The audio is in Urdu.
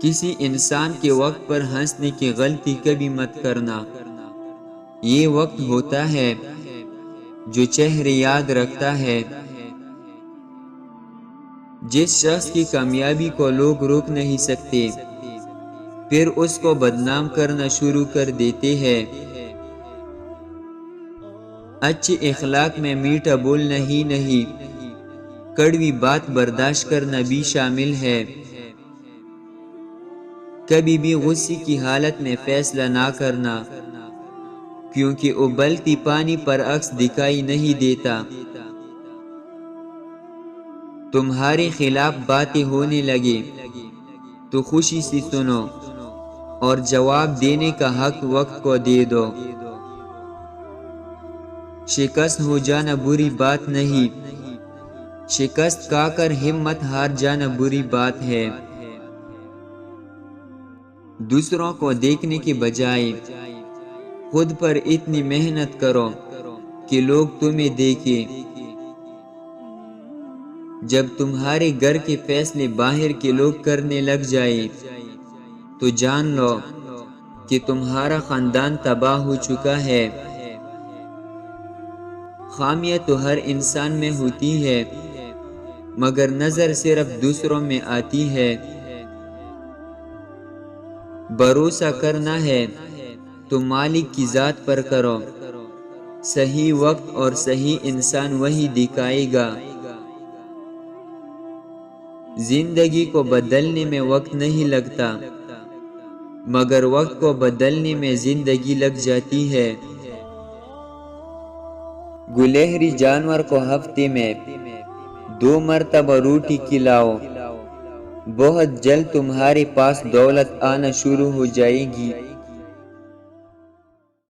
کسی انسان کے وقت پر ہنسنے کی غلطی کبھی مت کرنا۔ یہ وقت ہوتا ہے جو چہرے یاد رکھتا ہے۔ جس شخص کی کامیابی کو لوگ روک نہیں سکتے، پھر اس کو بدنام کرنا شروع کر دیتے ہیں۔ اچھے اخلاق میں میٹھا بولنا ہی نہیں، کڑوی بات برداشت کرنا بھی شامل ہے۔ کبھی بھی غصے کی حالت میں فیصلہ نہ کرنا، کیونکہ ابلتی پانی پر عکس دکھائی نہیں دیتا۔ تمہارے خلاف باتیں ہونے لگے تو خوشی سے سنو اور جواب دینے کا حق وقت کو دے دو۔ شکست ہو جانا بری بات نہیں، شکست کھا کر ہمت ہار جانا بری بات ہے۔ دوسروں کو دیکھنے کے بجائے خود پر اتنی محنت کرو کہ لوگ تمہیں دیکھیں۔ جب تمہارے گھر کے فیصلے باہر کے لوگ کرنے لگ جائیں تو جان لو کہ تمہارا خاندان تباہ ہو چکا ہے۔ خامیاں تو ہر انسان میں ہوتی ہے، مگر نظر صرف دوسروں میں آتی ہے۔ بھروسہ کرنا ہے تو مالک کی ذات پر کرو، صحیح وقت اور صحیح انسان وہی دکھائے گا۔ زندگی کو بدلنے میں وقت نہیں لگتا، مگر وقت کو بدلنے میں زندگی لگ جاتی ہے۔ گلہری جانور کو ہفتے میں 2 مرتبہ روٹی کھلاؤ، بہت جلد تمہارے پاس دولت آنا شروع ہو جائے گی۔